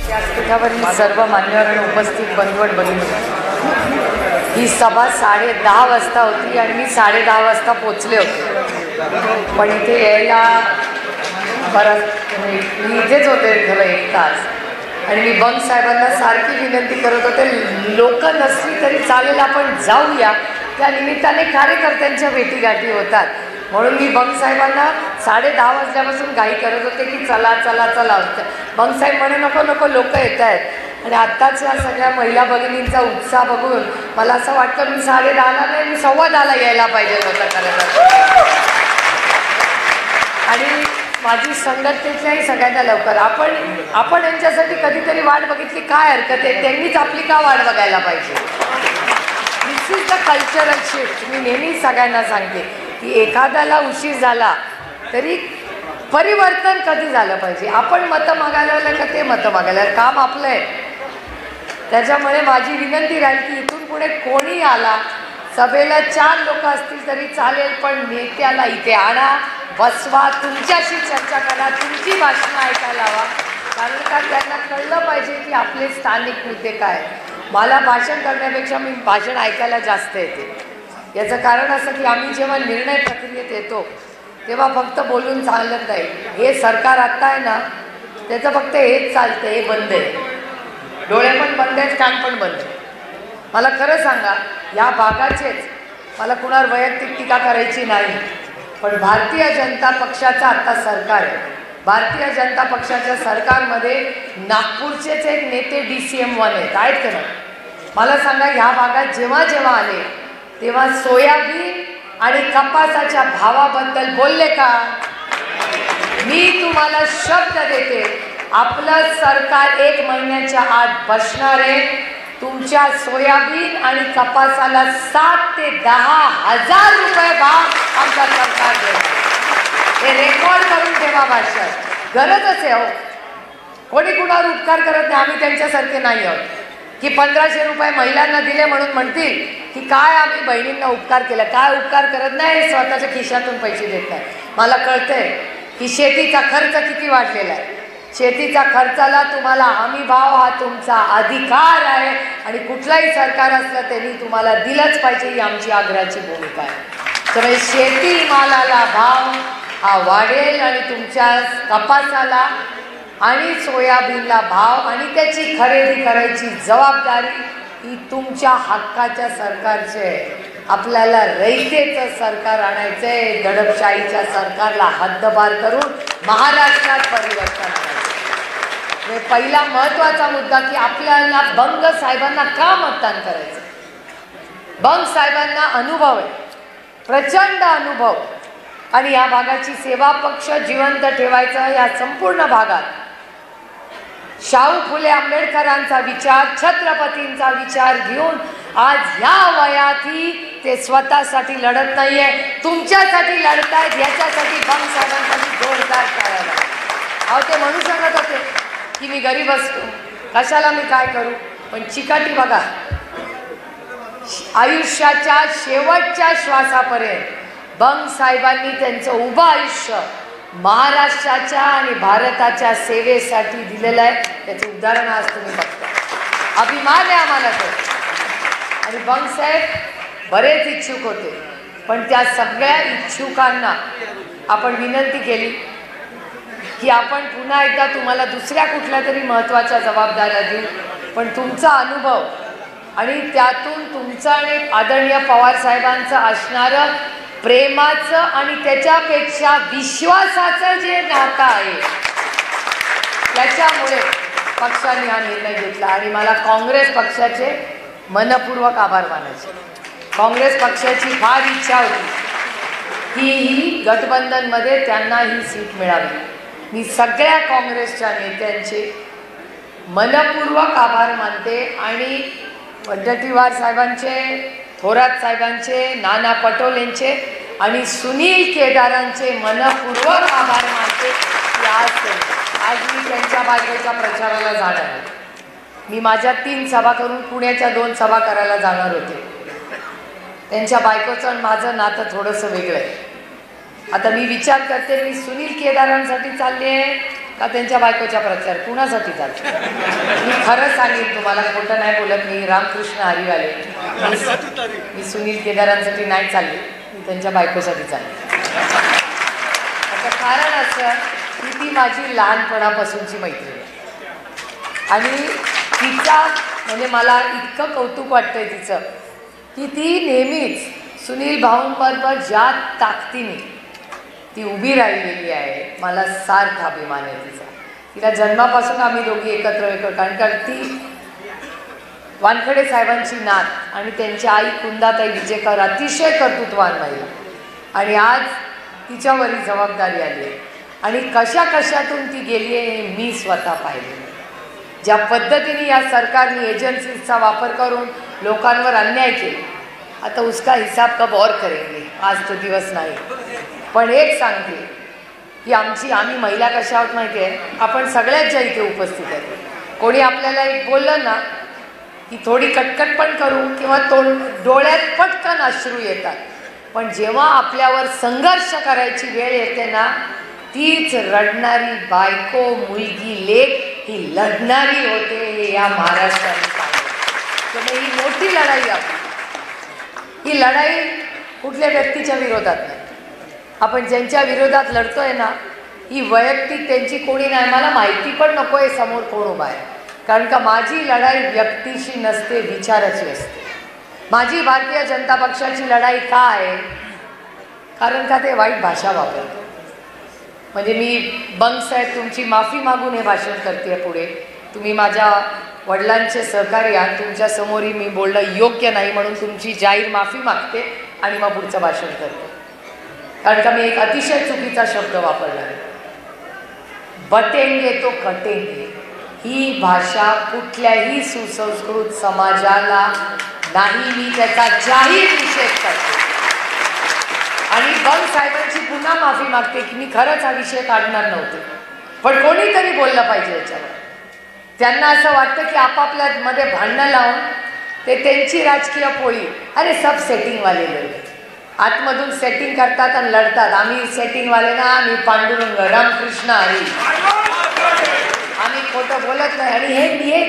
व्यासपीठावरील सर्व मान्यवरांना उपस्थित बंधुवट भगिनी, ही सभा 10:30 वाजता होती आणि मी 10:30 वाजता पोचले होते, पण इथे यायला परत मी इथेच होते खरं 1 तास. आणि मी बंग साहेबांना सारखी विनंती करत होते, लोक नसली तरी चालेल आपण जाऊया, त्या निमित्ताने कार्यकर्त्यांच्या भेटीगाठी होतात. म्हणून मी बंग साहेबांना 10:30 वाजल्यापासून घाई करत होते की चला चला चला. बंग साहेब म्हणे नको नको, लोक येत आहेत. आणि आत्ताच्या सगळ्या महिला भगिनींचा उत्साह बघून मला असं वाटतं मी 10:30ला नाही, मी 10:15ला यायला पाहिजे होतं खरं तर. आणि माझी संघटनेतल्याही सगळ्यांना लवकर आपण यांच्यासाठी कधीतरी वाट बघितली, काय हरकत आहे, त्यांनीच आपली का वाट बघायला पाहिजे. दिस इज द कल्चरल शिफ्ट. मी नेहमी सगळ्यांना सांगते की एखाद्याला उशीर झाला तरी परिवर्तन कधी झालं पाहिजे. आपण मतं मागायला लागलं का ते मतं मागायला, काम आपलं आहे. त्याच्यामुळे माझी विनंती राहील की इथून पुढे कोणी आला, सभेला 4 लोक असतील तरी चालेल, पण नेत्याला इथे आणा, बसवा, तुमच्याशी चर्चा करा, तुमची भाषणं ऐकायला हवा. कारण का त्यांना कळलं पाहिजे की आपले स्थानिक मुद्दे काय. मला भाषण करण्यापेक्षा मी भाषण ऐकायला जास्त येते. याचं कारण असं की आम्ही जेव्हा निर्णय प्रक्रियेत येतो तेव्हा फक्त बोलून चालत नाही. हे सरकार आत्ता आहे ना, त्याचं फक्त हेच चालतं, हे बंद आहे. डोळे पण बंद आहेत, कान पण बंद आहे. मला खरं सांगा, या भागाचेच, मला कुणावर वैयक्तिक टीका करायची नाही, पण भारतीय जनता पक्षाचं आत्ता सरकार आहे. भारतीय जनता पक्षाच्या सरकारमध्ये नागपूरचेच एक नेते DCM-1 आहेत का नाही. मला सांगा, ह्या भागात जेव्हा जेव्हा आले तेव्हा सोयाबीन आणि कपासाच्या भावाबद्दल बोलले का. मी तुम्हाला शब्द देते, आपलं सरकार 1 महिन्याच्या आत बसणार आहे. तुमच्या सोयाबीन आणि कपासाला 7 ते 10 हजार रुपये भाव आमचं सरकार देणार. हे रेकॉर्ड करून ठेवा. भाषा गरजच आहे. हो, कोणी कुणावर उपकार करत नाही. आम्ही त्यांच्यासारखे नाही आहोत की 1500 रुपये महिलांना दिले म्हणून म्हणतील की काय आम्ही बहिणींना उपकार केला. काय उपकार करत नाही, स्वतःच्या खिशातून पैसे देत नाही. मला कळतंय की शेतीचा खर्च किती वाढलेला आहे. शेतीच्या खर्चाला तुम्हाला हमी भाव हा तुमचा अधिकार आहे आणि कुठलाही सरकार असलं त्यांनी तुम्हाला दिलंच पाहिजे, ही आमची आग्रहाची भूमिका आहे. त्यामुळे शेती मालाला भाव हा वाढेल आणि तुमच्या कपासाला आणि सोयाबीनला भाव आणि त्याची खरेदी करायची जबाबदारी ही तुमच्या हक्काच्या सरकारची आहे. आपल्याला रयतेचं सरकार आणायचं आहे. दडपशाहीच्या सरकारला हद्दपार करून महाराष्ट्रात परिवर्तन करायचं. पहिला महत्त्वाचा मुद्दा की आपल्याला बंग साहेबांना का मतदान करायचं. बंग साहेबांना अनुभव आहे, प्रचंड अनुभव. आणि या भागाची सेवा पक्ष जिवंत ठेवायचा. या संपूर्ण भागात शाहू फुले आंबेडकरांचा विचार, छत्रपतींचा विचार घेऊन आज या वयातही ते स्वतःसाठी लढत नाहीये, तुमच्यासाठी लढतायत. याच्यासाठी बंग साहेबांसाठी जोरदार टाळ्या. अहो, ते म्हणू शकत होते की मी गरीब असतो, कशाला मी काय करू, पण चिकाटी बघा. आयुष्याच्या शेवटच्या श्वासापर्यंत बंग साहेबांनी त्यांचं उभं आयुष्य महाराष्ट्राच्या आणि भारताच्या सेवेसाठी दिलेलं आहे. त्याचं उदाहरण आज तुम्ही बघता. अभिमान आहे आम्हाला तो. आणि बंग साहेब बरेच इच्छुक होते, पण त्या सगळ्या इच्छुकांना आपण विनंती केली की आपण पुन्हा एकदा तुम्हाला दुसऱ्या कुठल्या तरी महत्त्वाच्या जबाबदाऱ्या देऊ, पण तुमचा अनुभव आणि त्यातून तुमचं आणि आदरणीय पवार साहेबांचं असणारं प्रेमाचं आणि त्याच्यापेक्षा विश्वासाचं जे नातं आहे, त्याच्यामुळे पक्षाने हा निर्णय घेतला. आणि मला काँग्रेस पक्षाचे मनपूर्वक आभार मानायचे. काँग्रेस पक्षाची फार इच्छा होती की ही गठबंधनमध्ये त्यांना ही सीट मिळावी. मी सगळ्या काँग्रेसच्या नेत्यांचे मनपूर्वक आभार मानते आणि वडेट्टीवार साहेबांचे, थोरात साहेबांचे, नाना पटोलेंचे आणि सुनील केदारांचे मनपूर्वक आभार मानते की आज मी त्यांच्या बायकोच्या प्रचाराला जाणार आहे. मी माझ्या 3 सभा करून पुण्याच्या 2 सभा करायला जाणार होते. त्यांच्या बायकोचं आणि माझं नातं थोडंसं वेगळं आहे. आता मी विचार करते, मी सुनील केदारांसाठी चालले आहे का त्यांच्या बायकोच्या प्रचार कुणासाठी चालतो? मी खरं सांगेन तुम्हाला, खोटं नाही बोलत. मी रामकृष्ण हरिवाले, मी सुनील केदारांसाठी नाही चालले, मी त्यांच्या बायकोसाठी चालले. आता कारण असं की ती माझी लहानपणापासूनची मैत्रीण आहे आणि तिचा म्हणजे मला इतकं कौतुक वाटतंय तिचं की ती नेहमीच सुनील भाऊंबरोबर ज्या ताकदीने ती उभी राहिलेली आहे, मला सार्थ अभिमान आहे तिचा. तिला जन्मापासून आम्ही दोघी एकत्र कारण ती वानखडे साहेबांची नात आणि त्यांच्या आई कुंदाताई विजेकर अतिशय कर्तृत्ववान महिला आणि आज तिच्यावरही जबाबदारी आली आहे आणि कशा कशातून ती गेली आहे हे मी स्वतः पाहिले. ज्या पद्धतीने या सरकारने एजन्सीजचा वापर करून लोकांवर अन्याय केला, आता उसका हिसाब कब और करेंगे, आज तो दिवस नाही. पण एक सांगते की आम्ही महिला कशा आहोत माहिती आहे, आपण सगळ्याच ज्या इथे उपस्थित आहेत, कोणी आपल्याला एक बोललं ना की थोडी कटकट पण करू किंवा डोळ्यात पटकन अश्रू येतात, पण जेव्हा आपल्यावर संघर्ष करायची वेळ येते ना, तीच रडणारी बायको, मुलगी, लेक ही लढणारी होते. हे या महाराष्ट्राने पाहिलं. ही मोठी लढाई आहे. ही लढाई कुठल्या व्यक्तीच्या विरोधात नाही, आपण ज्यांच्या विरोधात लढतोय ना, ही वैयक्तिक त्यांची कोणी नाही. मला माहिती पण नको आहे समोर कोण उभा आहे, कारण का माझी लढाई व्यक्तीशी नसते, विचाराची असते. माझी भारतीय जनता पक्षाची लढाई का आहे, कारण का ते वाईट भाषा वापरतो. म्हणजे मी बंग साहेब तुमची माफी मागून हे भाषण करते पुढे. तुम्ही माझ्या वडिलांचे सहकारी आहात, तुमच्यासमोरही मी बोलणं योग्य नाही म्हणून तुमची जाहीर माफी मागते आणि मग पुढचं भाषण करते. कारण का मी एक अतिशय चुकीचा शब्द वापरला आहे, बटेंगे तो कटेंगे. ही भाषा कुठल्याही सुसंस्कृत समाजाला नाही, मी त्याचा जाहीर निषेध करते आणि बंग साहेबांची पुन्हा माफी मागते की मी खरंच हा विषय काढणार नव्हते, पण कोणीतरी बोललं पाहिजे याच्यावर. त्यांना असं वाटतं की आपापल्या मध्ये भांडणं लावून ते त्यांची राजकीय पोळी. अरे सब सेटिंगवाले लोक आतमधून सेटिंग करतात आणि लढतात. आम्ही सेटिंगवाले ना, आम्ही पांडुरंग रामकृष्ण हरी, आम्ही खोटं बोलत नाही. आणि हे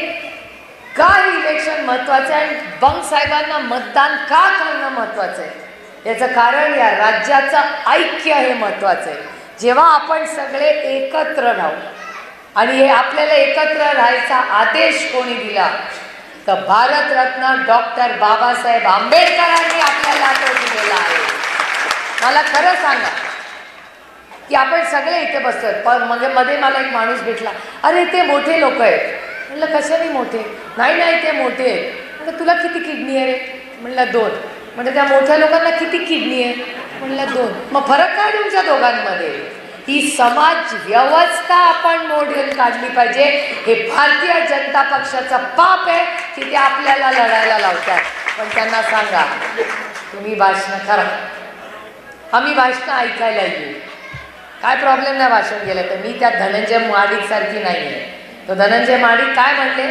का इलेक्शन महत्वाचं आहे आणि बंग साहेबांना मतदान का करणं महत्वाचं आहे, याचं कारण या राज्याचं ऐक्य हे महत्वाचं आहे. जेव्हा आपण सगळे एकत्र राहू आणि हे आपल्याला एकत्र राहायचा आदेश कोणी दिला तर भारतरत्न डॉक्टर बाबासाहेब आंबेडकरांनी आपल्याला तो दिलेला आहे. मला खरं सांगा की आपण सगळे इथे बसतो, पण मध्ये मला एक माणूस भेटला, अरे ते मोठे लोक आहेत. म्हणलं कशाने मोठे? नाही ते मोठे आहेत. म्हणलं तुला किती किडनी आहे रे? म्हणलं 2. म्हणजे त्या मोठ्या लोकांना किती किडनी आहे? म्हणलं 2. मग फरक काय तुमच्या दोघांमध्ये? ही समाज व्यवस्था आपण मोडून काढली पाहिजे. हे भारतीय जनता पक्षाचं पाप आहे की ते आपल्याला लढायला लावतात. पण त्यांना सांगा तुम्ही भाषण करा, आम्ही भाषण ऐकायला येऊ, काय प्रॉब्लेम नाही भाषण केलं तर. मी त्या धनंजय महाडिक सारखी नाही आहे. तो धनंजय महाडिक काय म्हणले,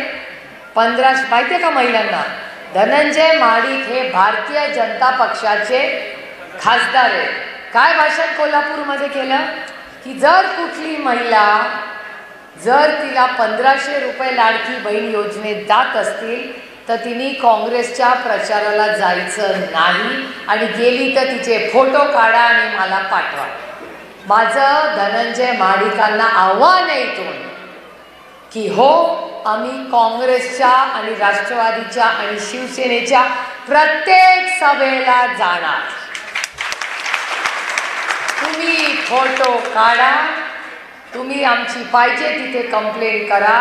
15 माहिती आहे का महिलांना? धनंजय महाडिक हे भारतीय जनता पक्षाचे खासदार आहेत. काय भाषण कोल्हापूरमध्ये केलं की जर कुठली महिला जर तिला 1500 रुपये लाडकी बहीण योजनेत जात असतील तर तिने काँग्रेसच्या प्रचाराला जायचं नाही आणि गेली तर तिचे फोटो काढा आणि मला पाठवा. माझं धनंजय महाडिकांना आव्हान आहे इथून की हो, आम्ही काँग्रेसच्या आणि राष्ट्रवादीच्या आणि शिवसेनेच्या प्रत्येक सभेला जाणार. तुम्ही फोटो काढा, तुम्ही आमची पाहिजे तिथे कंप्लेंट करा.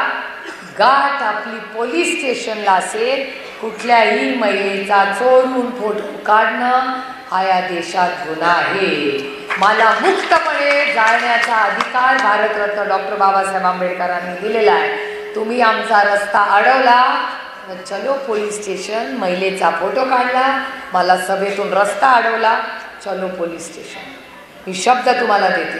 गाठ आपली पोलीस स्टेशनला असेल. कुठल्याही महिलेचा चोरून फोटो काढणं हा या देशात गुन्हा आहे. मला मुक्तपणे जाळण्याचा अधिकार भारतरत्न डॉक्टर बाबासाहेब आंबेडकरांनी दिलेला आहे. तुम्ही आमचा रस्ता अडवला, चलो पोलीस स्टेशन. महिलेचा फोटो काढला, मला सभेतून रस्ता अडवला, चलो पोलीस स्टेशन. मी शब्द तुम्हाला देते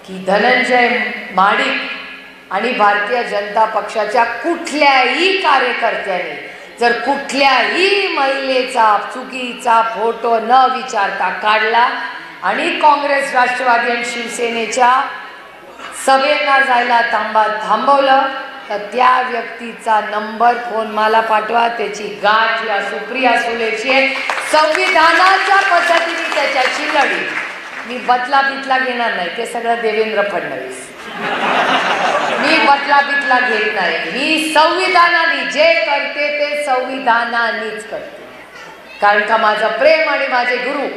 की धनंजय महाडिक आणि भारतीय जनता पक्षाच्या कुठल्याही कार्यकर्त्याने जर कुठल्याही महिलेचा चुकीचा फोटो न विचारता काढला आणि काँग्रेस, राष्ट्रवादी आणि शिवसेनेच्या सभेला जायला थांबवलं तर त्या व्यक्तीचा नंबर फोन मला पाठवा, त्याची गाठ या सुप्रिया सुलेची आहे. संविधानाच्या पद्धतीने त्याच्याची लढी. मी बदला बितला घेणार नाही, ते सगळं देवेंद्र फडणवीस. मी बदला बितला घेत नाही. मी संविधानाने जे करते ते संविधानानेच करते. कारण का माझं प्रेम आणि माझे गुरु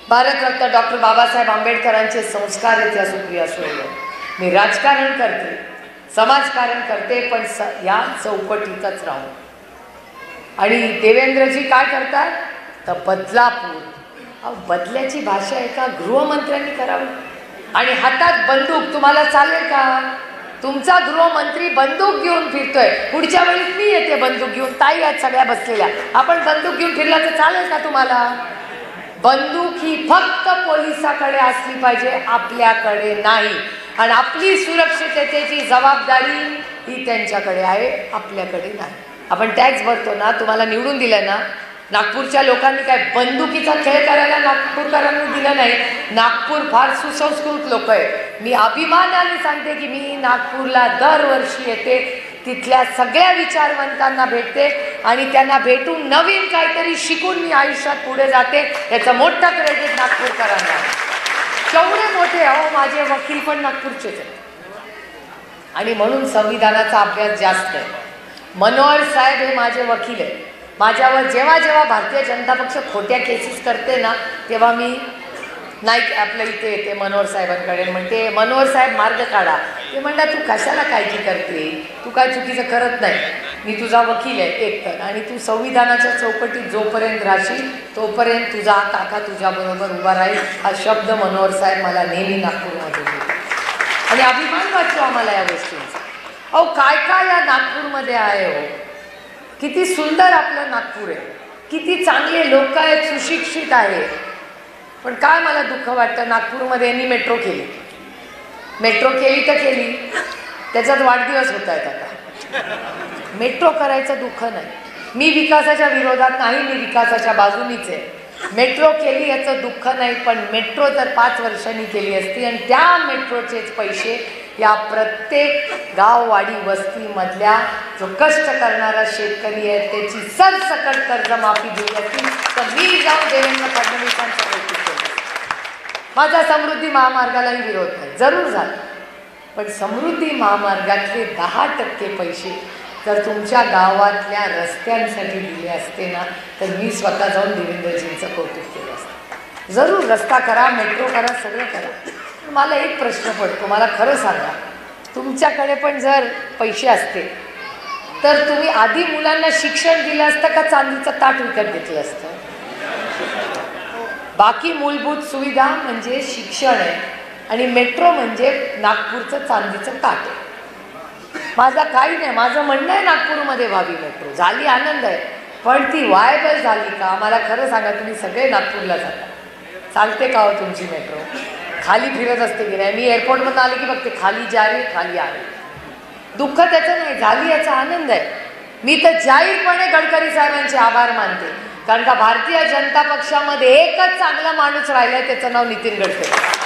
भारतरत्न डॉक्टर बाबासाहेब आंबेडकरांचे संस्कार आहेत या सुप्रिया सुळे. मी राजकारण करते, समाजकारण करते, पण या चौकटीतच राहून. आणि देवेंद्रजी काय करतात तर बदलापूर. बदल्याची भाषा एका गृहमंत्र्यांनी करावी आणि हातात बंदूक. तुम्हाला चालेल का? तुमचा गृहमंत्री बंदूक घेऊन फिरतोय. पुढच्या वेळी मी येते बंदूक घेऊन. ताई आहेत सगळ्या बसलेल्या. आपण बंदूक घेऊन फिरला तर चालेल का तुम्हाला? बंदूक ही फक्त पोलिसाकडे असली पाहिजे, आपल्याकडे नाही. आणि आपली सुरक्षिततेची जबाबदारी ही त्यांच्याकडे आहे, आपल्याकडे नाही. आपण टॅक्स भरतो ना, तुम्हाला निवडून दिलं ना. नागपूरच्या लोकांनी काय बंदुकीचा खेळ करायला नागपूरकरांनी दिलं नाही. नागपूर फार सुसंस्कृत लोक आहे. मी अभिमानाने सांगते की मी नागपूरला दरवर्षी येते, तिथल्या सगळ्या विचारवंतांना भेटते आणि त्यांना भेटून नवीन काहीतरी शिकून मी आयुष्यात पुढे जाते. याचं मोठं क्रेडिट नागपूरकरांना. केवढे मोठे अहो माझे वकील पण नागपूरचेच आहेत आणि म्हणून संविधानाचा अभ्यास जास्त आहे. मनोहर साहेब हे माझे वकील आहेत. माझ्यावर जेव्हा जेव्हा भारतीय जनता पक्ष खोट्या केसेस करते ना, तेव्हा मी नाही आपल्या इथे येते मनोहर साहेबांकडे, म्हणते मनोहर साहेब मार्ग काढा. ते म्हणतात तू कशाला काळजी करते, तू काय चुकीचं करत नाही, मी तुझा वकील आहे एक तर, आणि तू संविधानाच्या चौकटीत जोपर्यंत राहशील तोपर्यंत तुझा काका तुझ्याबरोबर उभा राहील. हा शब्द मनोहर साहेब मला नेहमी नागपूरमध्ये देतो आणि अभिमान वाटतो आम्हाला या गोष्टींचा. अहो काय काय या नागपूरमध्ये आहे हो. किती सुंदर आपलं नागपूर आहे, किती चांगले लोक आहेत, सुशिक्षित आहेत. पण काय मला दुःख वाटतं, नागपूरमध्ये यांनी मेट्रो केली. मेट्रो केली तर केली, त्याच्यात वाढदिवस होत आहेत आता. मेट्रो करायचं दुःख नाही. मी विकासाच्या विरोधात नाही, मी विकासाच्या बाजूनीच आहे. मेट्रो केली याचं दुःख नाही, पण मेट्रो तर 5 वर्षांनी केली असती आणि त्या मेट्रोचेच पैसे या प्रत्येक गाववाडी वस्तीमधल्या जो कष्ट करणारा शेतकरी आहे त्याची सरसकट कर्जमाफी दिली असती तर मी जाऊन देवेंद्र फडणवीसांचं कौतुक केलं. माझा समृद्धी महामार्गालाही विरोध नाही, जरूर झाला, पण समृद्धी महामार्गातले 10% पैसे जर तुमच्या गावातल्या रस्त्यांसाठी दिले असते ना तर मी स्वतः जाऊन देवेंद्रजींचं कौतुक केलं असतं. जरूर रस्ता करा, मेट्रो करा, सगळं करा. मला एक प्रश्न पडतो, मला खरं सांगा, तुमच्याकडे पण जर पैसे असते तर तुम्ही आधी मुलांना शिक्षण दिलं असतं का चांदीचं ताट विकत घेतलं असतं? बाकी मूलभूत सुविधा म्हणजे शिक्षण आहे आणि मेट्रो म्हणजे नागपूरचं चांदीचं ताट आहे. माझा काही नाही, माझं म्हणणं आहे नागपूरमध्ये व्हावी मेट्रो. झाली आनंद आहे, पण ती वायबल झाली का? मला खरं सांगा, तुम्ही सगळे नागपूरला जाता, चालते का हो तुमची मेट्रो? खाली फिरत असते की नाही? मी एअरपोर्टमधून आले की बघते खाली जा रे खाली आ रे. दुःख त्याचं नाही, झाली याचा आनंद आहे. मी तर जाहीरपणे गडकरी साहेबांचे आभार मानते, कारण का भारतीय जनता पक्षामध्ये एकच चांगला माणूस राहिलाय, त्याचं नाव नितीन गडकरी.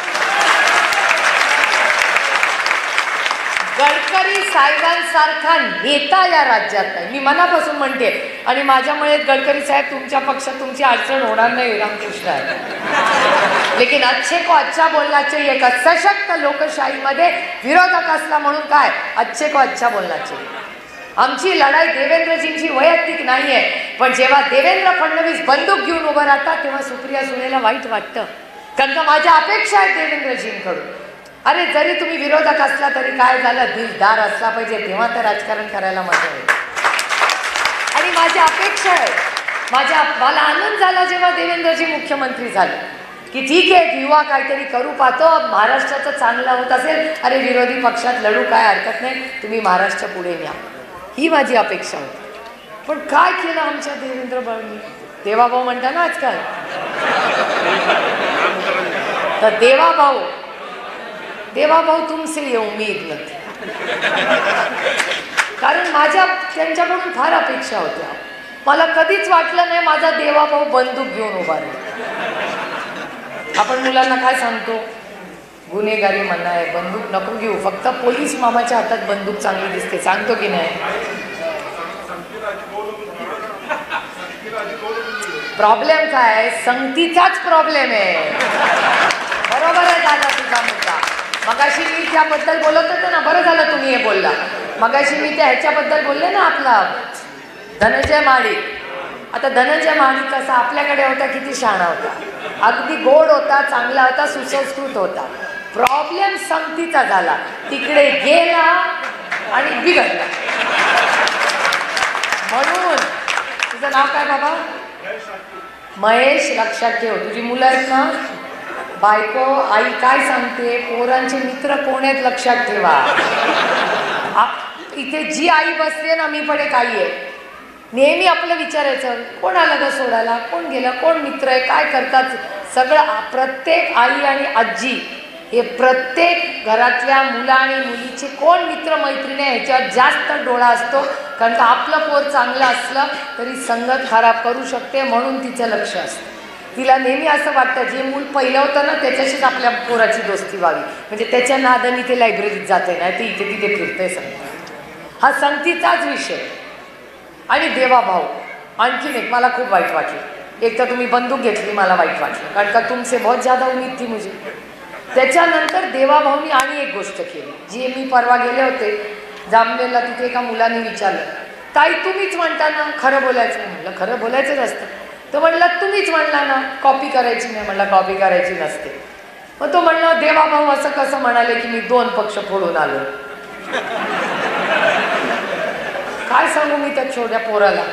गडकरी साहेबांसारखा नेता या राज्यात नाही, मी मनापासून म्हणते. आणि माझ्यामुळे गडकरी साहेब तुमच्या पक्षात तुमची अडचण होणार नाही, रामकृष्ण आहे. लेकिन अच्छे को अच्छा बोलना चाहिए. का सशक्त लोकशाहीमध्ये विरोधक असला म्हणून काय, अच्छे को अच्छा बोलना चाहिए. आमची लढाई देवेंद्रजींची वैयक्तिक नाही आहे, पण जेव्हा देवेंद्र फडणवीस बंदूक घेऊन उभं राहतात तेव्हा सुप्रिया सुळेला वाईट वाटतं, कारण का माझ्या अपेक्षा आहेत देवेंद्रजींकडून. अरे जरी तुम्ही विरोधक असला तरी काय झालं, दिलदार असला पाहिजे, तेव्हा तर राजकारण करायला मजा येईल. आणि माझ्या अपेक्षा आहेत, मला आनंद झाला जेव्हा देवेंद्रजी मुख्यमंत्री झाले की ठीक आहे, युवा काहीतरी करू पाहतो, महाराष्ट्राचं चांगलं होत असेल, अरे विरोधी पक्षात लढू काय हरकत नाही, तुम्ही महाराष्ट्र पुढे न्या, ही माझी अपेक्षा होती. पण काय केलं आमच्या देवेंद्र भाऊंनी? देवाभाऊ म्हणता ना आजकाल, तर देवाभाऊ तुमसे ये उम्मीद नव्हती, कारण माझ्या त्यांच्याकडून फार अपेक्षा होत्या. मला कधीच वाटलं नाही माझा देवाभाऊ बंदूक घेऊन उभा राहील. आपण मुलांना काय सांगतो, गुन्हेगारी मना आहे, बंदूक नको घेऊ, फक्त पोलीस मामाच्या हातात बंदूक चांगली दिसते, सांगतो की नाही. प्रॉब्लेम काय, संगतीचाच प्रॉब्लेम आहे. बरोबर आहे दादा तुझा मुद्दा. मगाशी मी त्याबद्दल बोलत होते ना, बरं झालं तुम्ही हे बोलला. मगाशी मी त्या ह्याच्याबद्दल बोलले ना, आपला धनंजय महाडिक. आता धनंजय महाडिक कसा आपल्याकडे होता, किती शहाणा होता, अगदी गोड होता, चांगला होता, सुसंस्कृत होता. प्रॉब्लेम संगतीचा झाला, तिकडे गेला आणि बिघडला. म्हणून तुझं नाव काय बाबा? महेश. लक्षात ठेव, तुझी मुलं आहेत ना, बायको आई काय सांगते, पोरांचे मित्र कोण आहेत लक्षात ठेवा. इथे जी आई बसते ना, मी पण एक आई आहे, नेहमी आपलं विचारायचं कोण आलं ग सोडायला, कोण गेलं, कोण मित्र आहे, काय करतात. सगळं प्रत्येक आई आणि आजी हे प्रत्येक घरातल्या मुला आणि मुलीचे कोण मित्र मैत्रिणी आहे ह्याच्यावर जास्त डोळा असतो. कारण का आपलं पोर चांगलं असलं तरी संगत खराब करू शकते, म्हणून तिचं लक्ष असतं. तिला नेहमी असं वाटतं जे मूल पहिलं होतं ना त्याच्याशीच आपल्या पोराची दोस्ती व्हावी, म्हणजे त्याच्या नादानी ते लायब्ररीत जाते, नाही ते इथे तिथे फिरते. संगत हा संगतीचाच विषय. आणि देवाभाऊ आणखीन एक मला खूप वाईट वाटलं. एक तर तुम्ही बंदूक घेतली, मला वाईट वाटलं, कारण का तुमसे बहुत ज़्यादा उम्मीद थी मुझे. त्याच्यानंतर देवाभाऊनी आणि एक गोष्ट केली, जी मी परवा गेले होते जामनेरला, तिथे एका मुलाने विचारलं, ताई तुम्हीच म्हणता ना खरं बोलायचं नाही. म्हटलं खरं बोलायचं नसतं. तो म्हणला तुम्हीच म्हणला ना कॉपी करायची नाही. म्हणला कॉपी करायची नसते. मग तो म्हणला देवाभाऊ असं कसं म्हणाले की मी 2 पक्ष फोडून आलो. काय सांगू मी त्या छोट्या पोराला.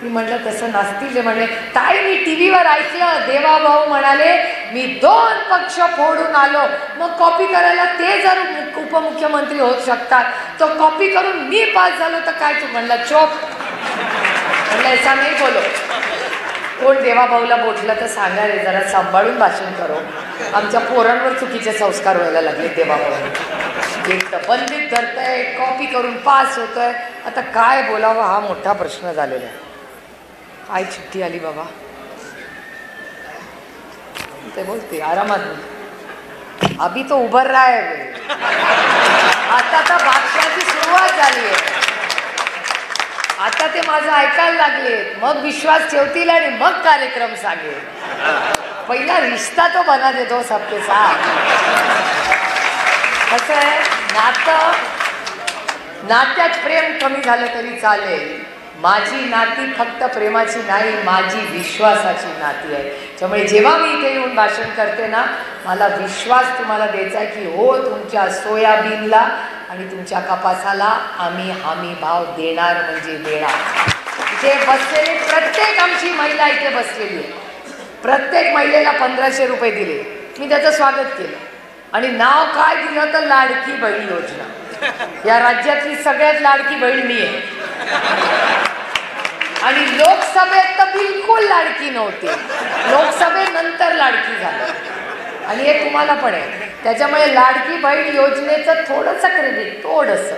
मी म्हटलं तसं नसतील ते. म्हणले ताई मी टीव्हीवर ऐकलं देवाभाऊ म्हणाले मी 2 पक्ष फोडून आलो, मग कॉपी करायला ते जर उपमुख्यमंत्री होऊ शकतात तो कॉपी करून मी पास झालो तर काय. तू म्हणला चोप. म्हणलं ऐसा नाही बोलो. कोण देवाभाऊला बोटलं तर सांगा रे, जरा सांभाळून भाषण करो. आमच्या पोरांवर चुकीचे संस्कार व्हायला लागले देवाभाऊ. एक तर बंदीत धरतंय, कॉपी करून पास होतोय. आता काय बोलावं हा मोठा प्रश्न झालेला आहे. काय चिठ्ठी आली बाबा, ते बोलते आरामात अभी तो उभर रहा है. आता तर भाषणाची सुरुवात झाली आहे. आता ते माझं ऐकायला लागले, मग विश्वास ठेवतील आणि मग कार्यक्रम सांगेल. पहिला रिश्ता तो बना दे दो सबके साथ. कसं आहे नात्यात प्रेम कमी झालं तरी चालेल. माझी नाती फक्त प्रेमाची नाही, माझी विश्वासाची नाती आहे. त्यामुळे जेव्हा मी इथे येऊन भाषण करते ना, मला विश्वास तुम्हाला द्यायचा आहे की हो तुमच्या सोयाबीनला आणि तुमच्या कपासाला आम्ही हमी भाव देणार म्हणजे देणार. इथे बसलेले प्रत्येक आमची महिला इथे बसलेली आहे, प्रत्येक महिलेला 1500 रुपये दिले. मी त्याचं स्वागत केलं आणि नाव काय दिलं तर लाडकी बहीण योजना. या राज्यातली सगळ्यात लाडकी बहीण मी आहे. आणि लोकसभेत तर बिलकुल लाडकी नव्हती, लोकसभेनंतर लाडकी झाली. आणि हे तुम्हाला पण आहे. त्याच्यामुळे लाडकी बहीण योजनेचं थोडंसं क्रेडिट, थोडंसं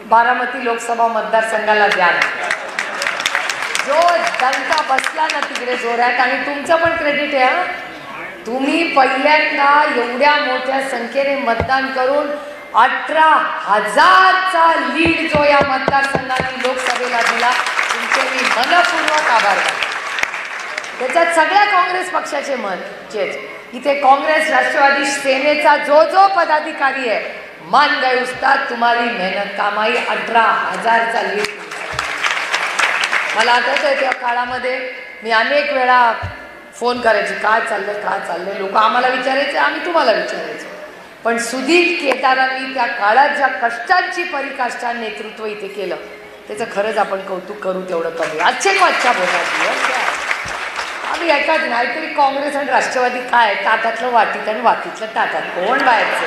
बारामती लोकसभा मतदारसंघाला द्या. जो जनता बसला ना तिकडे जोरात, आणि तुमचं पण क्रेडिट आहे. तुम्ही पहिल्यांदा एवढ्या मोठ्या संख्येने मतदान करून 18,000चा लीड जो या मतदारसंघाने लोकसभेला दिला, तुमचे मी मनपूर्वक आभार मानतो. त्याच्यात सगळ्या काँग्रेस पक्षाचे मत इथे काँग्रेस राष्ट्रवादी सेनेचा जो पदाधिकारी आहे, मान गए उस्ताद, तुम्हारी मेहनत कामाई. 18,000चा लीड. मला आठवतंय त्या काळामध्ये मी अनेक वेळा फोन करायची, काय चाललंय. लोक आम्हाला विचारायचे, आम्ही तुम्हाला विचारायचो. पण सुधीर केदारांनी त्या काळात ज्या कष्टांची परिकाष्ठा नेतृत्व इथे केलं, त्याचं खरंच आपण कौतुक करू तेवढं कमी. अच्छे को अच्छा बोलणार आम्ही ऐकत नाहीतरी काँग्रेस आणि राष्ट्रवादी काय ताटातलं वाटीत आणि वाटीतलं ताटात, कोण बाहेरचं.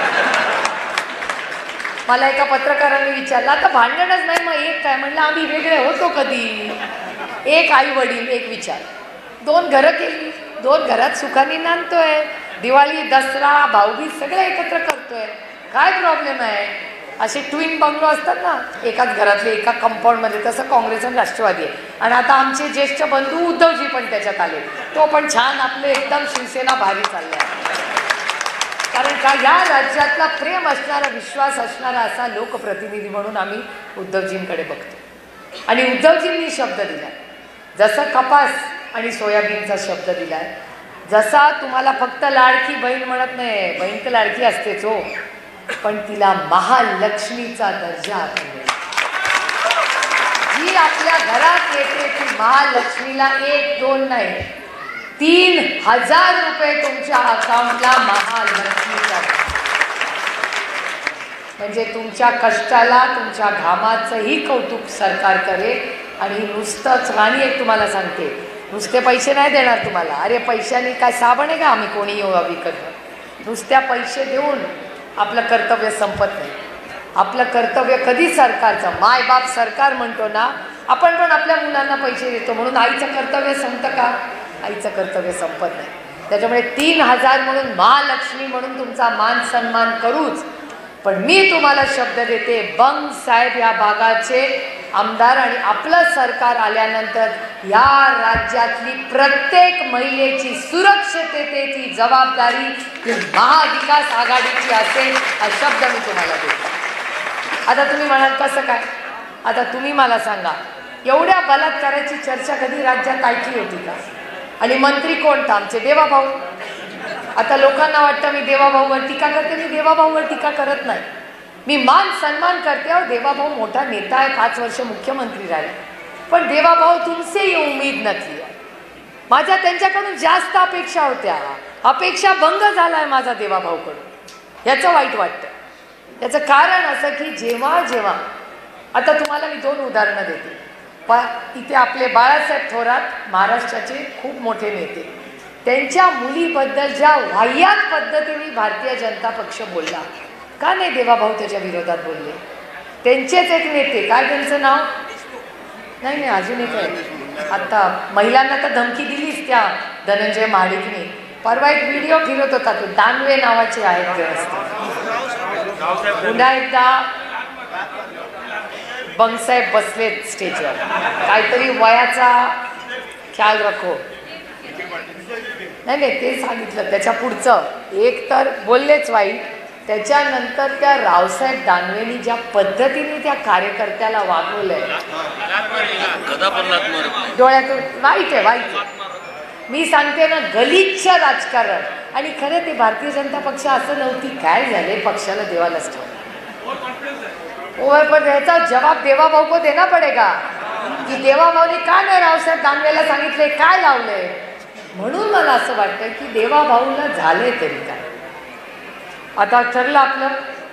मला एका पत्रकारांनी विचारलं आता भांडणच नाही मग एक काय. म्हणलं आम्ही वेगळे होतो कधी. एक आई वडील एक विचार, 2 घरं केली, 2 घरात सुखाने नांदतोय. दिवाळी दसरा भाऊबीज सगळं एकत्र करतोय, काय प्रॉब्लेम आहे. असे ट्विन बंगलो असतात ना एकाच घरातले एका कंपाऊंडमध्ये, तसं काँग्रेस आणि राष्ट्रवादी आहे. आणि आता आमचे ज्येष्ठ बंधू उद्धवजी पण त्याच्यात आले, तो पण छान आपले एकदम शिवसेना भारी चालले आहे. कारण का या राज्यातला प्रेम असणारा, विश्वास असणारा असा लोकप्रतिनिधी म्हणून आम्ही उद्धवजींकडे बघतो. आणि उद्धवजींनी शब्द दिला, जसं कपास आणि सोयाबीनचा शब्द दिलाय, जसा तुम्हाला फक्त लाडकी बहीण म्हणत नाही, बहीण तर लाडकी असतेच हो, पण तिला महालक्ष्मीचा दर्जा, जी आपल्या घरात येते ती महालक्ष्मीला 1-2 नाही 3,000 रुपये तुमच्या अकाउंटला महालक्ष्मीचा, म्हणजे तुमच्या कष्टाला, तुमच्या घामाचंही कौतुक सरकार करेल. आणि नुसतंच, आणि एक तुम्हाला सांगते, नुसते पैसे नाही देणार तुम्हाला. अरे पैशाने काय साबण आहे का आम्ही कोणी येऊ विकत? नुसत्या पैसे देऊन आपलं कर्तव्य संपत नाही. आपलं कर्तव्य कधी सरकारचं, मायबाप सरकार म्हणतो ना आपण, पण आपल्या मुलांना पैसे देतो म्हणून आईचं कर्तव्य संपतं का? आईचं कर्तव्य संपत नाही. त्याच्यामुळे 3,000 म्हणून महालक्ष्मी म्हणून तुमचा मान सन्मान करूच. पण मी तुम्हाला शब्द देते, बंग साहेब या भागाचे आमदार आणि आपलं सरकार आल्यानंतर या राज्यातली प्रत्येक महिलेची सुरक्षिततेची जबाबदारी ही महाविकास आघाडीची असेल, हा शब्द मी तुम्हाला देतो. आता तुम्ही म्हणाल कसं काय? आता तुम्ही मला सांगा, एवढ्या बलात्काराची चर्चा कधी राज्यात ऐकली होती का? आणि मंत्री कोणता? आमचे देवाभाऊ. आता लोकांना वाटतं मी देवाभाऊवर टीका करते, मी देवाभाऊवर टीका करत नाही. मी मान सन्मान करते. अहो देवाभाऊ मोठा नेता आहे, 5 वर्ष मुख्यमंत्री राहिले, पण देवाभाऊ तुमसे ही उम्मीद नथी. माझ्या त्यांच्याकडून जास्त अपेक्षा होत्या, अपेक्षा भंग झालाय माझा देवाभाऊकडून. याचं वाईट वाटतं. याचं कारण असं की जेव्हा जेव्हा, आता तुम्हाला मी 2 उदाहरणं देते. इथे आपले बाळासाहेब थोरात महाराष्ट्राचे खूप मोठे नेते, त्यांच्या मुलीबद्दल ज्या वाह्यात पद्धतीने भारतीय जनता पक्ष बोलला, का नाही देवाभाऊ त्याच्या विरोधात बोलले? त्यांचेच एक नेते, काय त्यांचं नाव? नाही नाही अजून एक आहे, आता महिलांना तर धमकी दिलीच त्या धनंजय महाडिकने. परवा एक व्हिडिओ फिरत होता, तो दानवे नावाचे आहेत व्यवस्थित. पुन्हा एकदा बंगसाहेब बसलेत स्टेजवर, काहीतरी वयाचा ख्याल रखो. नाही नाही ते सांगितलं. त्याच्या पुढचं एक तर बोललेच वाईट, त्याच्यानंतर त्या रावसाहेब दानवेनी ज्या पद्धतीने त्या कार्यकर्त्याला वागवलंय, डोळ्यातून वाईट आहे, वाईट आहे. मी सांगते ना, गलिच्छ राजकारण. आणि खरं ते भारतीय जनता पक्ष असं नव्हती, काय झाले पक्षाला देवालाच ठेवलं. पण याचा जवाब देवाभाऊ को देना पडेगा की देवाभाऊने का नाही रावसाहेब दानवेला सांगितले, काय लावलंय? म्हणून मला असं वाटतं की देवाभाऊला झालंय तरी काय. आता ठरलं आपलं,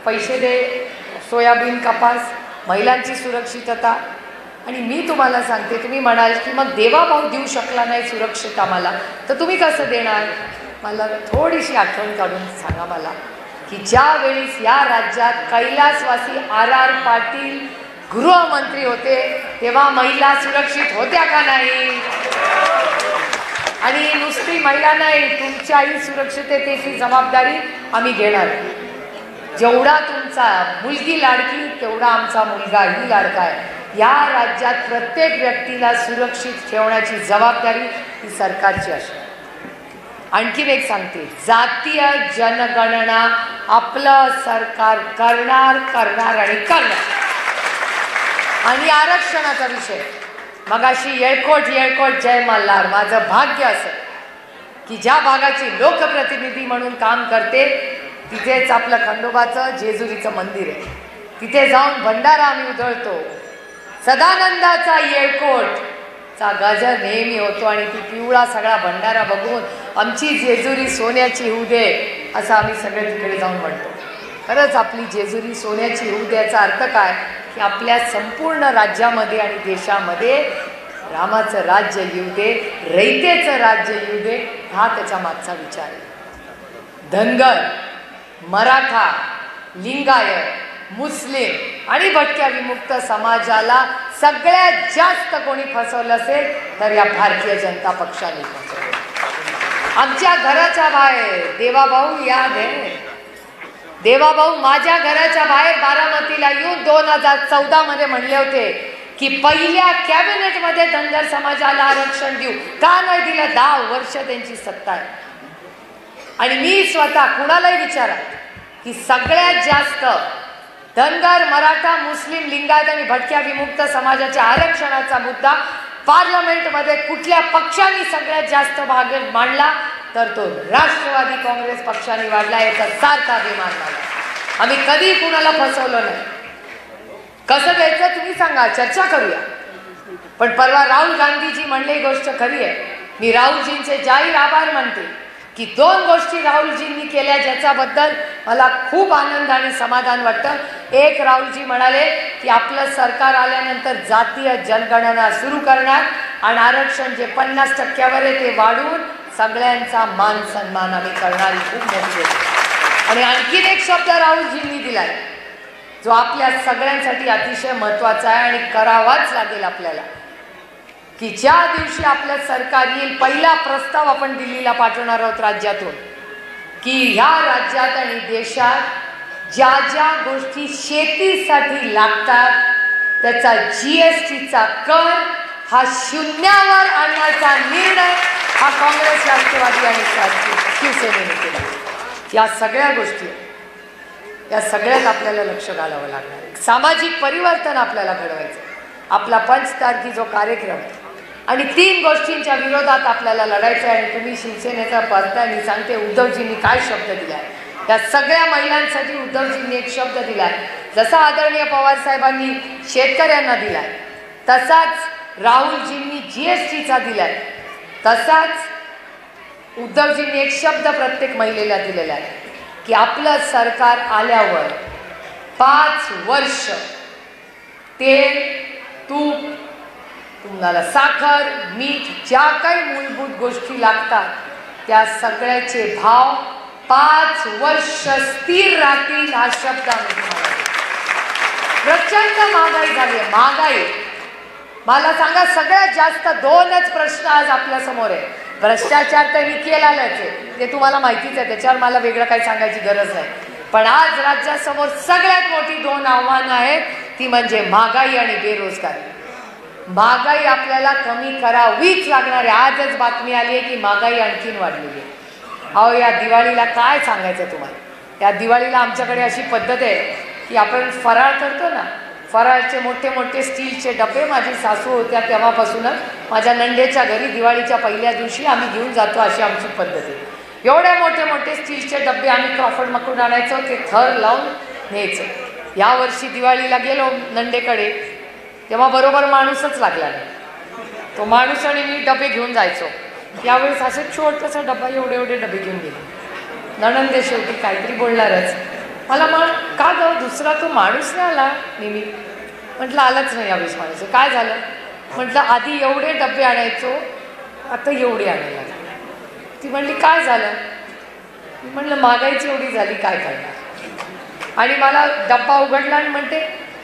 पैसे दे, सोयाबीन, कपास, महिलांची सुरक्षितता. आणि मी तुम्हाला सांगते, तुम्ही म्हणाल की मग देवाभाऊ देऊ शकला नाही सुरक्षित आम्हाला, तर तुम्ही कसं देणार? मला थोडीशी आठवण काढून सांगा मला की ज्या वेळेस या राज्यात कैलासवासी R.R. पाटील गृहमंत्री होते, तेव्हा महिला सुरक्षित होत्या का नाही? आणि नुसती महिला नाही, तुमच्याही सुरक्षिततेची जबाबदारी आम्ही घेणार. जेवढा तुमचा मुलगी लाडकी, तेवढा आमचा मुलगाही लाडका आहे. या राज्यात प्रत्येक व्यक्तीला सुरक्षित ठेवण्याची जबाबदारी ही सरकारची असते. आणखीन एक सांगते, जातीय जनगणना आपलं सरकार करणार आणि करणार. आणि आरक्षणाचा विषय, मगाशी येळकोट जय मल्हार. माझं भाग्य असं की ज्या भागाची लोकप्रतिनिधी म्हणून काम करते, तिथेच आपलं खंडोबाचं जेजुरीचं मंदिर आहे. तिथे जाऊन भंडारा आम्ही उधळतो. सदानंदाचा येळकोटचा गजर नेहमी होतो आणि ती पिवळा सगळा भंडारा बघून आमची जेजुरी सोन्याची होऊ दे असं आम्ही सगळे तिकडे जाऊन म्हणतो. खरंच आपली जेजुरी सोन्याची होऊ दे याचा अर्थ काय की आपल्या संपूर्ण राज्यामध्ये आणि देशामध्ये रामाचं राज्य येऊ दे, रयतेचं राज्य येऊ दे, हा त्याच्या मागचा विचार आहे. धनगर, मराठा, लिंगायत, मुस्लिम आणि भटक्या विमुक्त समाजाला सगळ्यात जास्त कोणी फसवलं असेल तर या भारतीय जनता पक्षाने फसवलं. आमच्या घराच्या बाहेर देवाभाऊ याद आहे, देवाभाऊ माझ्या घराच्या बाहेर बारामतीला येऊन 2014 मध्ये म्हणले होते की पहिल्या कॅबिनेटमध्ये धनगर समाजाला आरक्षण देऊ. का नाही दिलं? 10 वर्ष त्यांची सत्ता आहे. आणि मी स्वतः कुणालाही विचारा की सगळ्यात जास्त धनगर, मराठा, मुस्लिम, लिंगायत आणि भटक्या विमुक्त समाजाच्या आरक्षणाचा मुद्दा पार्लमेंटमध्ये कुठल्या पक्षाने सगळ्यात जास्त भाग मांडला तर तो राष्ट्रवादी काँग्रेस पक्षाने वाढला. याचा सार्थ अभिमान मला. आम्ही कधी कुणाला फसवलं नाही. कसं घ्यायचं तुम्ही सांगा, चर्चा करूया. पण परवा राहुल गांधीजी म्हणले ही गोष्ट खरी आहे. मी राहुलजींचे जाहीर आभार मानते की 2 गोष्टी राहुलजींनी केल्या ज्याच्याबद्दल मला खूप आनंद आणि समाधान वाटतं. एक, राहुलजी म्हणाले की आपलं सरकार आल्यानंतर जातीय जनगणना सुरू करणार आणि आरक्षण जे 50% आहे ते वाढवून सगळ्यांचा मान सन्मान आम्ही करणारी खूप मोठी गोष्ट. आणि आणखीन एक शब्द राहुलजींनी दिलाय जो आपल्या सगळ्यांसाठी अतिशय महत्त्वाचा आहे आणि करावाच लागेल आपल्याला, की ज्या दिवशी आपलं सरकार येईल पहिला प्रस्ताव आपण दिल्लीला पाठवणार आहोत राज्यातून, की ह्या राज्यात आणि देशात ज्या ज्या गोष्टी शेतीसाठी लागतात त्याचा GSTचा कर हा शून्यावर आणण्याचा निर्णय हा काँग्रेस, राष्ट्रवादी आणि शिवसेनेने केला. या सगळ्या गोष्टी, या सगळ्यात आपल्याला लक्ष घालावं लागणार. सामाजिक परिवर्तन आपल्याला घडवायचं. आपला 5 तारखे जो कार्यक्रम आहे आणि 3 गोष्टींच्या विरोधात आपल्याला लढायचं आहे. आणि तुम्ही शिवसेनेचा पाहता मी सांगते उद्धवजींनी काय शब्द दिलाय. त्या सगळ्या महिलांसाठी उद्धवजींनी एक शब्द दिलाय. जसा आदरणीय पवार साहेबांनी शेतकऱ्यांना दिलाय तसाच राहुलजींनी GSTचा दिलाय, तसाच उद्धवजींनी एक शब्द प्रत्येक महिलेला दिलेला आहे की आपलं सरकार आल्यावर 5 वर्ष तेल, तूप, तुम्हाला साखर, मीठ, ज्या काही मूलभूत गोष्टी लागतात त्या सगळ्याचे भाव 5 वर्ष स्थिर राहतील हा शब्द आम्ही तुम्हाला. प्रचंड महागाई झाली आहे. महागाई मला सांगा, सगळ्यात जास्त 2च प्रश्न आज आपल्या समोर आहे. भ्रष्टाचार तर मी केलाच आहे, ते तुम्हाला माहितीच आहे, त्याच्यावर मला वेगळं काही सांगायची गरज नाही. पण आज राज्यासमोर सगळ्यात मोठी 2 आव्हानं आहेत, ती म्हणजे महागाई आणि बेरोजगारी. महागाई आपल्याला कमी करावीच लागणार आहे. आजच बातमी आली आहे की महागाई आणखीन वाढलेली आहे. अहो, या दिवाळीला काय सांगायचं तुम्हाला. या दिवाळीला आमच्याकडे अशी पद्धत आहे की आपण फराळ करतो ना, फराळचे मोठे मोठे स्टीलचे डबे माझी सासू होत्या तेव्हापासूनच माझ्या नंदेच्या घरी दिवाळीच्या पहिल्या दिवशी आम्ही घेऊन जातो, अशी आमची पद्धत आहे. एवढे मोठे मोठे स्टीलचे डबे आम्ही क्रॉफर्ड मकडून आणायचो, ते थर लावून न्यायचं. यावर्षी दिवाळीला गेलो नंदेकडे तेव्हा बरोबर माणूसच लागला नाही. तो माणूस आणि मी डबे घेऊन जायचो. यावेळेस असं छोटासा डबा एवढे एवढे डबे घेऊन गेले. नणंदे शेवटी काहीतरी बोलणारच. मला का गं दुसरा तो माणूस नाही आला नेहमी. म्हटलं आलाच नाही यावेळेस माणूस. काय झालं म्हटलं, आधी एवढे डबे आणायचो आता एवढे आणायला लागले. ती म्हणली काय झालं. म्हटलं महागाईची एवढी झाली काय करणार. आणि मला डब्बा उघडला आणि म्हणते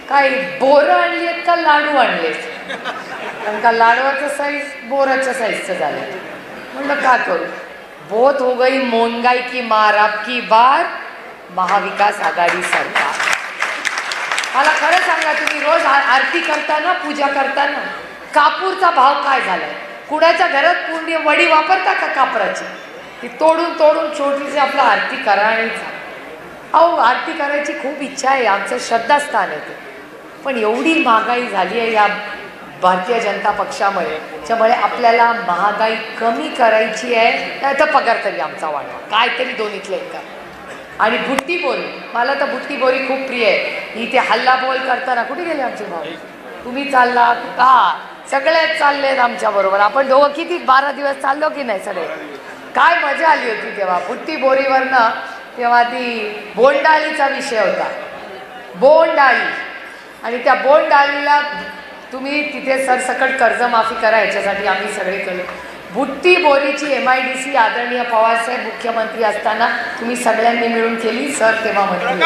काय बोरं आणली आहेत का लाडू आणलेत. कारण का लाडवाचं साईज बोराच्या साईजचं झालं. म्हणलं का करू. बहुत हो गई महंगाई की मार आपकी बार महाविकास आघाडी सरकार. मला खरं सांगा, तुम्ही रोज आरती करताना पूजा करताना कापूरचा भाव काय झालाय. कुणाच्या घरात पूर्ण वडी वापरता का कापराची, ती तोडून तोडून छोटीशी आपलं आरती करा आणि अहो आरती करायची खूप इच्छा आहे, आमचं श्रद्धास्थान आहे ते. पण एवढी महागाई झाली आहे या भारतीय जनता पक्षामुळे, त्यामुळे आपल्याला महागाई कमी करायची आहे. नाही तर पगार तरी आमचा वाढवा, काहीतरी दोन्हीतलं एक करा. आणि बुट्टीबोरी, मला तर बुट्टीबोरी खूप प्रिय आहे. इथे हल्लाबोल करताना कुठे गेले आमचे भाऊ. तुम्ही चालला का, सगळेच चाललेत आमच्या बरोबर. आपण दोघं किती 12 दिवस चाललो की नाही सगळे. काय मजा आली होती तेव्हा बुट्टीबोरीवरनं. तेव्हा ती बोंडाळीचा विषय होता, बोंडाळी. आणि त्या बोंडाळीला तुम्ही तिथे सरसकट कर्जमाफी करा, याच्यासाठी आम्ही सगळे केलं. बुट्टीबोरीची MIDC आदरणीय पवारसाहेब मुख्यमंत्री असताना तुम्ही सगळ्यांनी मिळून केली. सर तेव्हा म्हटलं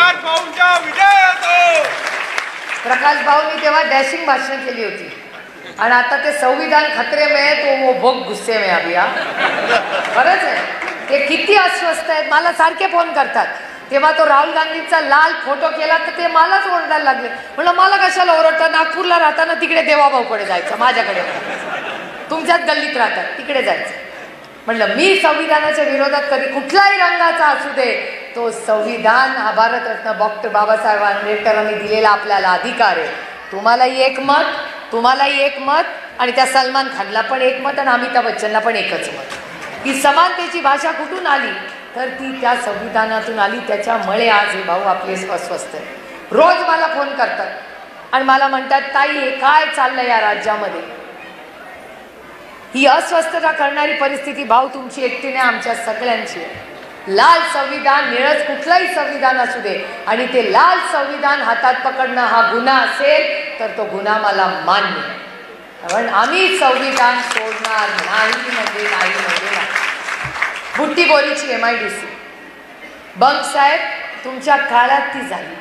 प्रकाश भाऊंनी तेव्हा डॅशिंग भाषण केली होती. आणि आता ते संविधान खतरे में तो वो बहुत गुस्से में अभी. खरंच आहे, ते किती अस्वस्थ आहेत. मला सारखे फोन करतात. तेव्हा तो राहुल गांधींचा लाल फोटो केला तर ते मलाच ओरडायला लागले. म्हणलं मला कशाला ओरडतं, नागपूरला राहताना तिकडे देवाभाऊकडे जायचं, माझ्याकडे तुमच्याच गल्लीत राहतात तिकडे जायचं. म्हणलं मी संविधानाच्या विरोधात कधी कुठल्याही रंगाचा असू दे, तो संविधान हा भारतरत्न डॉक्टर बाबासाहेब आंबेडकरांनी दिलेला आपल्याला अधिकार आहे. तुम्हालाही एक मत, तुम्हालाही एक मत, आणि त्या सलमान खानला पण एक मत आणि अमिताभ बच्चनला पण एकच मत. ही समानतेची भाषा कुठून आली? तर ती त्या संविधानातून आली. त्याच्यामुळे आज हे भाऊ आपले अस्वस्थ आहे. रोज मला फोन करतात आणि मला म्हणतात, ताई हे काय चाललं या राज्यामध्ये? ही अस्वस्थता करणारी परिस्थिती भाऊ तुमची एकटी नाही, आमच्या सगळ्यांची आहे. लाल संविधान, निळच कुठलाही संविधान असू दे, आणि ते लाल संविधान हातात पकडणं हा गुन्हा असेल तर तो गुन्हा मला मान्य आहे. कारण आम्ही संविधान सोडणार नाही म्हणजे नाही म्हणजे नाही. बुट्टीबोरीची MIDC बंग साहेब तुमच्या काळात ती झाली,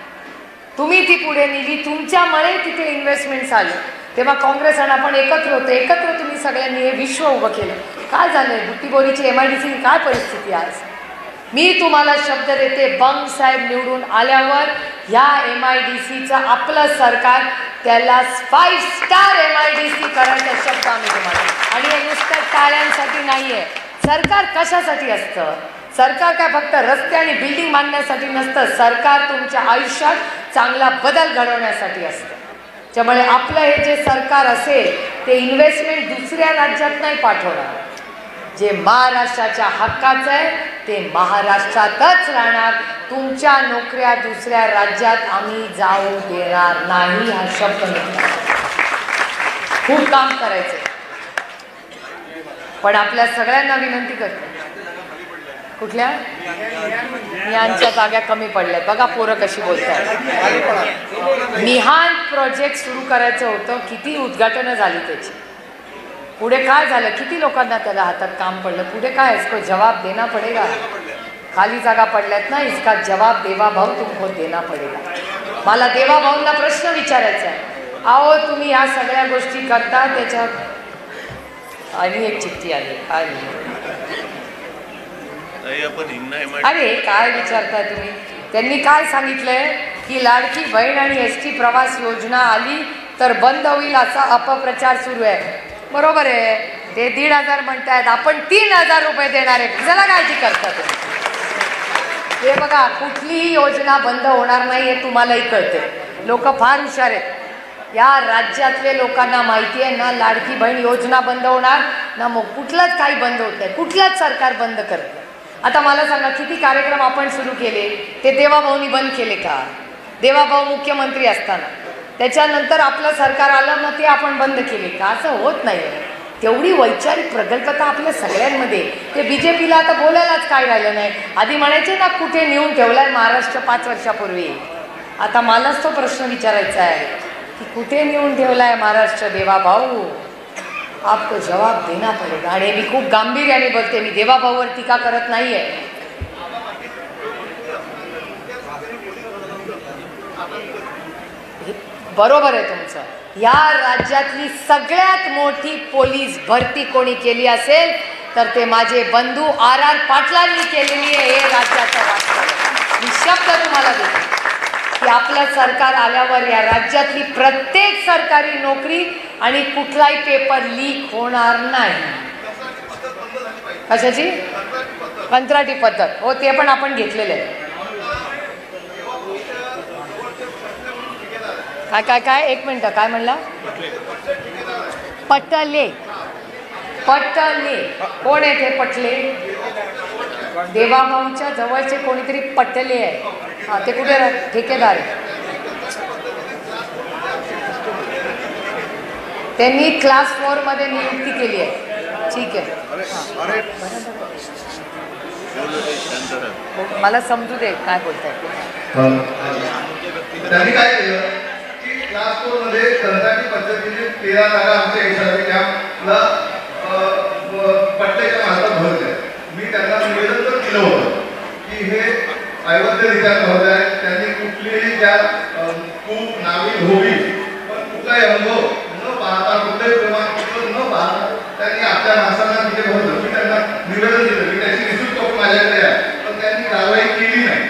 तुम्ही ती पुढे नेली, तुमच्यामुळे तिथे इन्व्हेस्टमेंट्स आले. तेव्हा काँग्रेस आणि आपण एकत्र होतो, एकत्र तुम्ही सगळ्यांनी हे विश्व उभं केलं. काय झालंय बुट्टीबोरीची MIDC काय परिस्थिती आज? मी तुम्हाला शब्द देते, बंग साहेब निवडून आल्यावर ह्या MIDCचं आपलं सरकार त्याला 5 स्टार MIDC करायचा शब्द आम्ही तुम्हाला. आणि हे नुसतं टाळ्यांसाठी नाहीये. सरकार कशासाठी असतं? सरकार काय फक्त रस्ते आणि बिल्डिंग बांधण्यासाठी नसतं. सरकार तुमच्या आयुष्यात चांगला बदल घडवण्यासाठी असतं. त्यामुळे आपलं हे जे सरकार असेल ते इन्व्हेस्टमेंट दुसऱ्या राज्यात नाही पाठवणार. जे महाराष्ट्राच्या हक्काचं आहे ते महाराष्ट्रातच राहणार. तुमच्या नोकऱ्या दुसऱ्या राज्यात आम्ही जाऊ देणार नाही, हा शब्द घेतला. खूप काम करायचंय, पण आपल्या सगळ्यांना विनंती करते, कुठल्या यांच्या जागा कमी पडल्यात बघा, पोरं कशी बोलतात. मिहान प्रोजेक्ट सुरू करायचं होतं, किती उद्घाटनं झाली त्याची. पुढे काय झालं? किती लोकांना त्याला हातात काम पडलं? पुढे काय? इसको जवाब देना पडेगा. खाली जागा पडल्यात ना, इसका जवाब देवा भाऊ तुमको देना पडेगा. मला देवा भाऊंना प्रश्न विचारायचा आहे. अहो तुम्ही या सगळ्या गोष्टी करता, त्याच्यात आणि एक चिठ्ठी आली. काय अरे काय विचारताय तुम्ही? त्यांनी काय सांगितलंय की लाडकी बहीण आणि ST प्रवास योजना आली तर बंद होईल असा अपप्रचार सुरू आहे. बरोबर आहे, ते 1,500 म्हणतायत, आपण 3,000 रुपये देणार आहे. कशाला काळजी करता तुम्ही? हे बघा, कुठलीही योजना बंद होणार नाही हे तुम्हालाही कळते. लोक फार हुशार आहेत. या राज्यातले लोकांना माहिती आहे ना, लाडकी बहीण योजना बंद होणार ना, मग कुठलंच काही बंद होत नाही, कुठलंच सरकार बंद करत नाही. आता मला सांगा, किती कार्यक्रम आपण सुरू केले, ते देवाभाऊनी बंद केले का? देवाभाऊ मुख्यमंत्री असताना, त्याच्यानंतर आपलं सरकार आलं मग ते आपण बंद केले का? असं होत नाही. तेवढी वैचारिक प्रगल्भता आपल्या सगळ्यांमध्ये. ते BJPला आता बोलायलाच काय राहिलं नाही. आधी म्हणायचे ना कुठे नेऊन ठेवलाय महाराष्ट्र 5 वर्षापूर्वी. आता मलाच तो प्रश्न विचारायचा आहे की कुठे नेऊन ठेवलाय महाराष्ट्र देवाभाऊ? आपको जवाब देना पडेगा. आणि मी खूप गांभीर्याने बोलते, मी देवाभाऊवर टीका करत नाहीये. बरोबर आहे तुमचं. या राज्यातली सगळ्यात मोठी पोलीस भरती कोणी केली असेल तर ते माझे बंधू RR पाटलांनी केलेली आहे. हे राज्याचं राजकारण. मी शब्द तुम्हाला देते की आपलं सरकार आल्यावर या राज्यातली प्रत्येक सरकारी नोकरी आणि कुठलाही पेपर लीक होणार नाही. कशाची? कंत्राटी पद्धत. हो, ते पण आपण घेतलेलं आहे. काय काय काय? एक मिनिट, काय म्हणला? पटले. पटले कोण आहे? ते पटले देवाभाऊच्या जवळचे कोणीतरी पटले आहे. हा, ते कुठे? ठेकेदार आहे. त्यांनी क्लास 4 मध्ये नियुक्ती केली आहे. ठीक आहे, मला समजू दे काय बोलताय. त्यांनी काय केलं की क्लास 4 मध्ये कंत्राटी पद्धतीने 13 जागा आमच्या यशासाठी कॅम्पला पट्ट्याच्या मार्फत भरल्या. मी त्यांना निवेदन तर दिलं होतं की हे अवैधरित्या भरले आहे. त्यांनी कुठलीही त्या खूप नावी होवी पण कुठलाही अनुभव न पाहता, कुठलंही प्रमाणपत्र न पाहता त्यांनी आपल्या माणसांना तिथे भरलं. मी त्यांना निवेदन दिलं, मी त्याची रिसिप्ट कॉपी माझ्याकडे आहे, पण त्यांनी कारवाई केली नाही.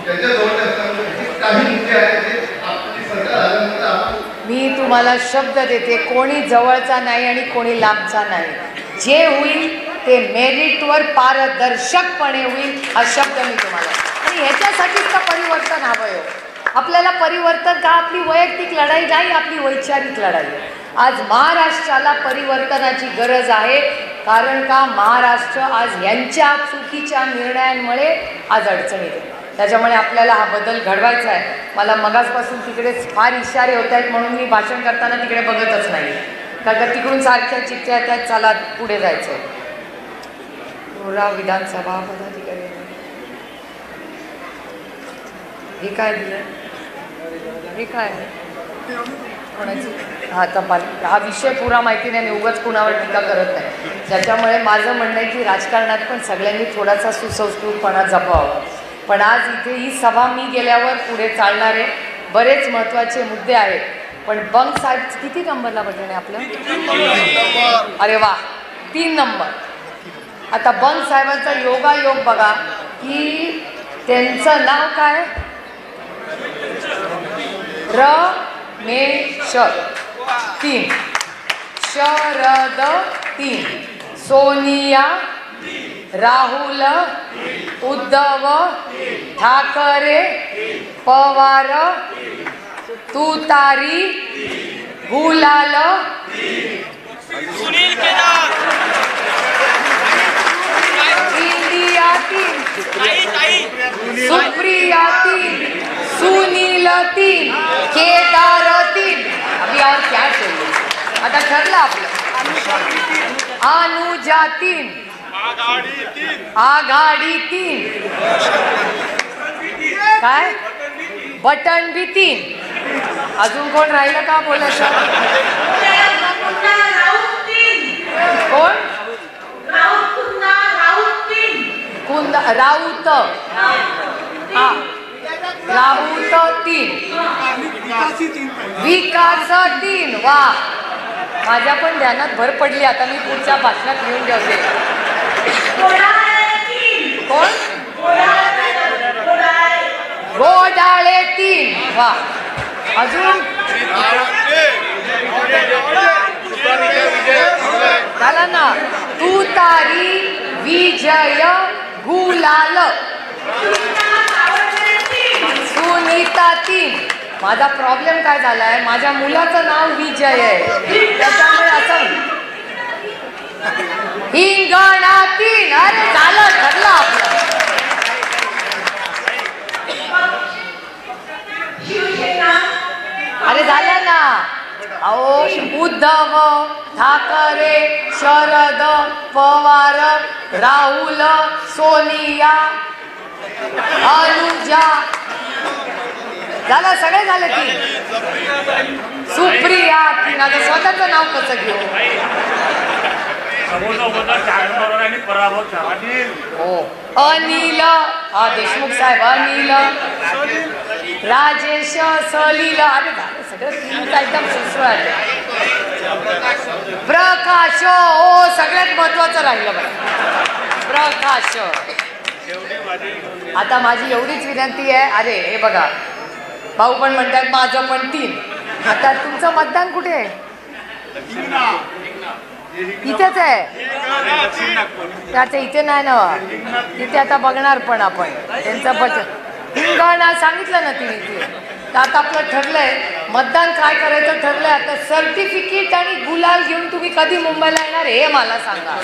त्याच्याजवळ असताना काही मुद्दे आहेत ते आपली सरकार आल्यानंतर आपण. मी तुम्हाला शब्द देते, कोणी जवळचा नाही आणि कोणी लांबचा नाही. जे होईल ते मेरिटवर पारदर्शकपणे होईल हा शब्द मी तुम्हाला. आणि ह्याच्यासाठीच तर परिवर्तन हवं आहे. आपल्याला परिवर्तन का आपली वैयक्तिक लढाई नाही, आपली वैचारिक लढाई. आज महाराष्ट्राला परिवर्तनाची गरज आहे. कारण का महाराष्ट्र आज यांच्या चुकीच्या निर्णयांमुळे आज अडचणीत आहे. त्याच्यामुळे आपल्याला हा बदल घडवायचा आहे. मला मगासपासून तिकडेच फार इशारे होत आहेत म्हणून मी भाषण करताना तिकडे बघतच नाही. कारण तिकडून सारख्या चिठ्ठ्या त्यात चला पुढे जायचं आहे. विधानसभा पदाधिकारी हे काय दिलं, हे काय कोणाची हा विषय पुरा माहिती नाही. मी उगाच कुणावर टीका करत नाही. त्याच्यामुळे माझं म्हणणं आहे की राजकारणात पण सगळ्यांनी थोडासा सुसंस्कृतपणा जपावा. पण आज इथे ही सभा मी गेल्यावर पुढे चालणारे बरेच महत्त्वाचे मुद्दे आहेत. पण बंग साहेब किती नंबरला बटन आहे आपलं? अरे वा, 3 नंबर. आता बंग साहेबांचा योगायोग बघा की त्यांचं नाव काय? रमेश 3, शरद 3, सोनिया, राहुल, उद्धव ठाकरे, पवार, तुतारी, गुलाल, सुनील केदार, इंडिया 3, सुप्रिया 3, सुनील 3, केदार 3. अभी और क्या चाहिए? आता ठरलं आपलं. अनुजा 3, आघाडी 3, काय बटन बी 3. अजून कोण राहिलं का बोलायचं? कोण? कुंद राऊत. हा, राऊत 3, विकास 3. वा, माझ्या पण ध्यानात भर पडली. आता मी पुढच्या भाषणात घेऊन ठेवते. कोण? गोडाळे 3. वा, अजून झाला ना. तुतारी, विजय, गुलाल, सुनीता 3. माझा प्रॉब्लेम काय झालाय, माझ्या मुलाचं नाव विजय आहे त्याच्यामुळे असं. हिंगणा 3. अरे झालं, ठरलं आपलं. अरे झालं ना. अहो, उद्धव ठाकरे, शरद पवार, राहुल, सोनिया, अनुजा, झालं, सगळे झाले 3. सुप्रिया 3. आता स्वतःचं नाव कसं घेऊ? हो, अनिल, हा देशमुख साहेब, अनिल, राजेश, सलील. अरे झालं सगळं 3चा एकदम सुसुळाट. प्रकाश, हो सगळ्यात महत्वाचं राहिलं बरं, प्रकाश. आता माझी एवढीच विनंती आहे. अरे हे बघा, भाऊ पण म्हणतात माझं पण 3. आता तुमचं मतदान कुठे आहे? इथेच आहे. आता इथे नाही ना, तिथे आता बघणार पण आपण त्यांचं बचत. हिंगणा सांगितलं ना तिने इथे. तर आता आपलं ठरलंय मतदान काय करायचं ठरलंय. आता सर्टिफिकेट आणि गुलाल घेऊन तुम्ही कधी मुंबईला येणार हे मला सांगा.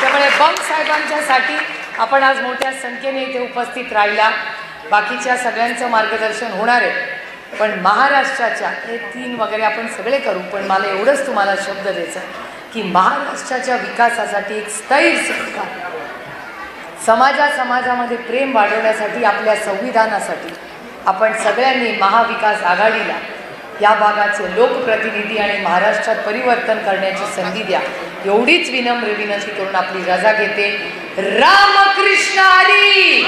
त्यामुळे बंग साहेबांच्यासाठी आपण आज मोठ्या संख्येने इथे उपस्थित राहिला. बाकीच्या सगळ्यांचं मार्गदर्शन होणार आहे. पण महाराष्ट्राच्या हे 3 वगैरे आपण सगळे करू. पण मला एवढंच तुम्हाला शब्द द्यायचा की महाराष्ट्राच्या विकासासाठी एक स्थैर्य सरकार, समाजामध्ये प्रेम वाढवण्यासाठी, आपल्या संविधानासाठी आपण सगळ्यांनी महाविकास आघाडीला या भागाचे लोकप्रतिनिधी आणि महाराष्ट्रात परिवर्तन करण्याची संधी द्या. एवढीच विनम्र विनंती करून आपली रजा घेते. रामकृष्ण हरी.